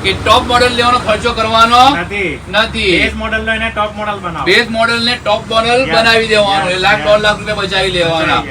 કે ટોપ મોડેલ લેવાનો ખર્ચો કરવાનો નથી. બેઝ મોડેલ લો એને ટોપ મોડેલ બનાવો. બેઝ મોડેલ ને ટોપ મોડેલ બનાવી દેવાનો, લાખ 1.5 લાખ રૂપિયા બચાવી લેવાના.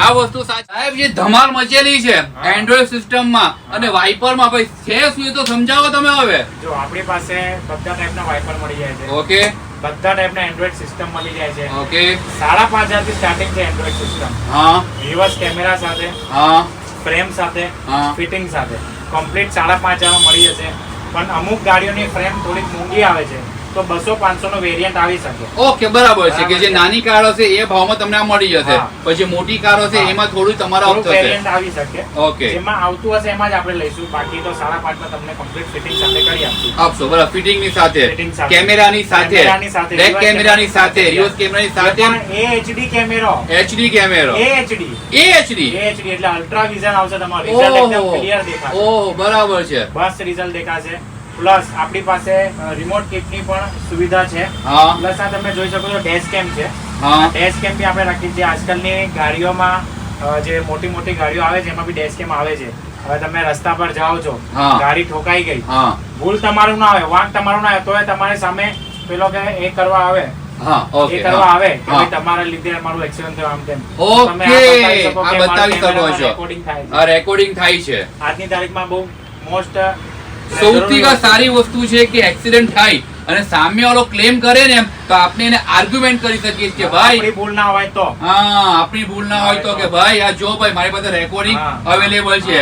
આ વસ્તુ સાહેબ જે ધમાલ મચેલી છે એન્ડ્રોઇડ સિસ્ટમ માં અને વાઇપર માં, ભાઈ છે શું એ તો સમજાવો તમે હવે. જો આપણી પાસે બધા ટાઈપના વાઇપર મળી જાય છે. ઓકે, બધા ટાઈપના એન્ડ્રોઇડ સિસ્ટમ મળી જાય છે. ઓકે, 5,500 થી સ્ટાર્ટિંગ છે એન્ડ્રોઇડ સિસ્ટમ. હા, રિવર્સ કેમેરા સાથે, હા, ફ્રેમ સાથે, હા, ફિટિંગ સાથે કમ્પ્લીટ 5,500 માં મળી જશે. પણ અમુક ગાડીઓની ફ્રેમ થોડીક મોંઘી આવે છે, તો 200-500 નો વેરિયન્ટ આવી શકે. ઓકે, બરાબર છે કે જે નાની કારો છે એ ભાવમાં તમને આ મળી જશે. પછી મોટી કારો છે એમાં થોડું તમારા ઓફ થશે, વેરિયન્ટ આવી શકે. ઓકે, જેમાં આવતું હશે એમાં જ આપણે લઈશું. બાકી તો 5.5 માં તમને કમ્પ્લીટ ફિટિંગ સાથે કરી આપશું. આપશો બરાબર. ફિટિંગ ની સાથે, Fitting સાથે, કેમેરાની સાથે, બેક કેમેરાની સાથે, રિવર્સ કેમેરાની સાથે, HD કેમેરો, HD કેમેરો, HD એટલે અલ્ટ્રા વિઝન આવશે. તમારું રિઝલ્ટ એકદમ ક્લિયર દેખાશે. ઓહ, બરાબર છે. બસ રિઝલ્ટ દેખાશે. પ્લસ આપણી પાસે રિમોટ કિટની પણ સુવિધા છે. હા, પ્લસ આ તમે જોઈ શકો છો ડેશ કેમ છે. હા, ડેશ કેમ બી આપણે રાખી છે. આજકાલની ગાડીઓમાં જે મોટી મોટી ગાડીઓ આવે છે એમાં બી ડેશ કેમ આવે છે. હવે તમે રસ્તા પર જાઓ છો, હા, ગાડી ઠોકાઈ ગઈ, હા, ભૂલ તમારું ના આવે, વાંક તમારું ના આવે, તોય તમારી સામે પેલો કે એ કરવા આવે, હા, ઓકે, એ કરવા આવે કે હા, ભાઈ તમારા લીધે અમારું એક્સિડન્ટ થયું આમ તેમ. ઓકે, તમે આ બતાવી શકો કે આ બતાવી મારા શકો છો. રેકોર્ડિંગ થાય છે. આ રેકોર્ડિંગ થાય છે. આજની તારીખમાં બહુ મોસ્ટ સૌથી સારી વસ્તુ છે કે એક્સિડન્ટ થાય અને સામે વાળો ક્લેમ કરે ને તો આપણે એને આર્ગ્યુમેન્ટ કરી શકીએ કે ભાઈ આપણી ભૂલ ના હોય તો, હા, આપણી ભૂલ ના હોય તો કે ભાઈ આ જો ભાઈ મારી પાસે રેકોર્ડિંગ અવેલેબલ છે.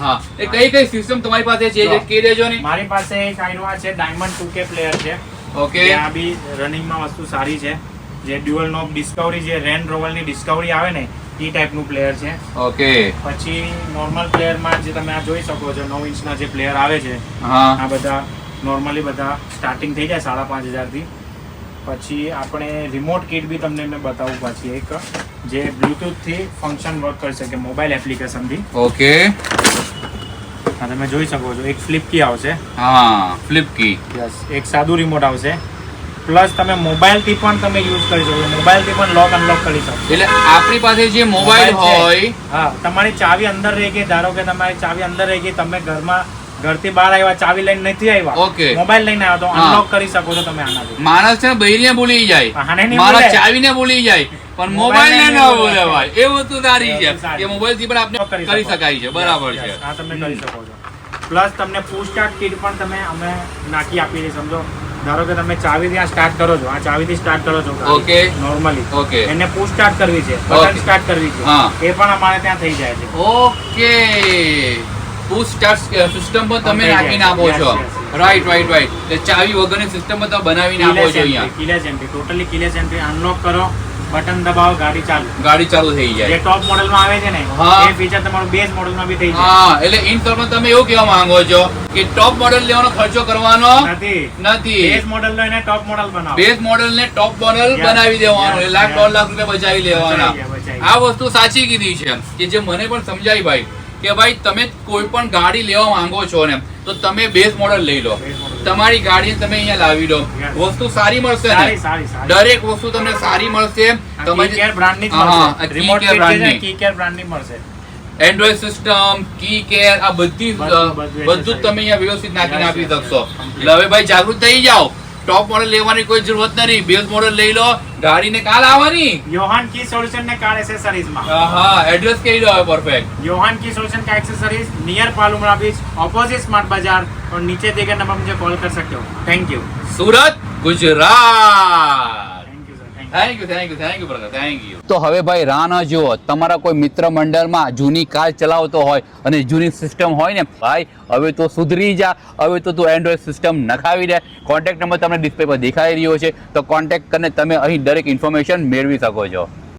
હા, એ કઈ કઈ સિસ્ટમ તમારી પાસે છે જે કહી દેજો ને. મારી પાસે એક આઈનોવા છે, ડાયમંડ 2K પ્લેયર છે. ઓકે, આ બી રનિંગમાં વસ્તુ સારી છે. જે ડ્યુઅલ નોબ ડિસ્કવરી, જે રેન્જ રોવરની ડિસ્કવરી આવે ને એ ટાઈપનું પ્લેયર છે. ઓકે, પછી નોર્મલ પ્લેયરમાં જે તમે આ જોઈ શકો છો 9 ઇંચના જે પ્લેયર આવે છે, હા, આ બધા નોર્મલી બધા સ્ટાર્ટિંગ થઈ જાય 5,500 થી. પછી આપણે રિમોટ કિટ બી તમને મેં બતાવું પછી એક જે બ્લૂટૂથ થી ફંક્શન વર્ક કરી શકે, મોબાઈલ એપ્લિકેશન થી. ઓકે, આ તમે જોઈ શકો છો. એક ફ્લિપ કી આવશે, હા, ફ્લિપ કી, યસ. એક સાદું રિમોટ આવશે. પ્લસ તમે મોબાઈલ થી પણ તમે યુઝ કરી શકો, મોબાઈલ થી પણ લોક અનલોક કરી શકો. એટલે આપણી પાસે જે મોબાઈલ હોય, હા, તમારી ચાવી અંદર રહી ગઈ, ધારો કે તમારી ચાવી અંદર રહી ગઈ, તમે ઘરથી બહાર આવ્યા, ચાવી લઈને નથી આવ્યા, ઓકે, મોબાઈલ લઈને આવ્યા, તો અનલોક કરી શકો છો તમે આનાથી. માણસ છે બૈરીને ભૂલી જાય, મારા ચાવીને ભૂલી જાય, પણ મોબાઈલ ને ના ભૂલે ભાઈ. એ વસ્તુ સારી છે કે મોબાઈલ થી પણ આપણે કરી શકાય છે. બરાબર છે, આ તમે કરી શકો છો. પ્લસ તમને પુશ સ્ટાર્ટ કિટ પણ તમે અમે નાખી આપી છે. સમજો ધારો કે તમે ચાવી થી સ્ટાર્ટ કરો છો, આ ચાવી થી સ્ટાર્ટ કરો છો, ઓકે, નોર્મલી, ઓકે, એને પુશ સ્ટાર્ટ કરવી છે, બટન સ્ટાર્ટ કરવી છે, હા, એ પણ અમારે ત્યાં થઈ જાય છે. ઓકે, પુશ સ્ટાર્ટ સિસ્ટમ પણ તમે નાખીને આપો છો. Right, right, right. એટલે ચાવી વગરની સિસ્ટમ પણ તમે બનાવીને આપો છો અહીંયા. કીલેસ એન્ટ્રી, ટોટલી કીલેસ એન્ટ્રી. અનલોક કરો, બટન દબાવો, ગાડી ચાલુ થઈ જાય. જે ટોપ મોડેલમાં આવે છે ને એ ફીચર તમારું બેઝ મોડેલમાં બી થઈ જાય. હા, એટલે ઇન શોર્ટમાં તમે એવું કહેવા માંગો છો કે ટોપ મોડેલ લેવાનો ખર્ચો કરવાનો નથી. બેઝ મોડેલ લો એને ટોપ મોડેલ બનાવો. બેઝ મોડેલ ને ટોપ મોડેલ બનાવી દેવાનો, લાખ 1.5 લાખ રૂપિયા બચાવી લેવાના. આ વસ્તુ સાચી કીધી છે કે જે મને પણ સમજાય ભાઈ કે ભાઈ તમે કોઈ પણ ગાડી લેવા માંગો છો ને તો તમે બેઝ મોડેલ લઈ લો, તમારી ગાડી તમે અહીંયા લાવી લો, વસ્તુ સારી મળશે ને, દરેક વસ્તુ તમને સારી મળશે. તમારી કેર બ્રાન્ડની મળશે. એન્ડ્રોઇડ સિસ્ટમ, કી કેર, આ બધું જ તમે અહીંયા વ્યવસ્થિત નાખીને આપી શકશો. એટલે હવે ભાઈ જાગૃત થઈ જાઓ, ટોપ મોડેલ લેવાની કોઈ જરૂરત નથી, બેઝ મોડેલ લઈ લો. ગાડીને કાલ આવવાની યોહાન કી સોલ્યુશન ને કાર એસેસરીઝ માં. હા, એડ્રેસ કહી દો પરફેક્ટ. योहान की सोल्यूशन का एक्सेसरीज नियर पालुमरा बीच, ऑपोजिट स्मार्ट बाजार, और नीचे दिए गए नंबर मुझे कॉल कर सकते हो. Thank you. Surat, Gujarat. Thank you brother, thank you. તો હવે ભાઈ રાહ ન જુઓ, તમારા કોઈ મિત્ર મંડળમાં જૂની કાર ચલાવતો હોય અને જૂની સિસ્ટમ હોય ને ભાઈ, હવે તો સુધરી જા, હવે તો તું એન્ડ્રોઇડ સિસ્ટમ નખાવી દે. કોન્ટેક્ટ નંબર તમને ડિસ્પ્લે પર દેખાઈ રહ્યો છે, તો કોન્ટેક્ટ કરીને તમે અહીં દરેક ઇન્ફોર્મેશન મેળવી શકો છો.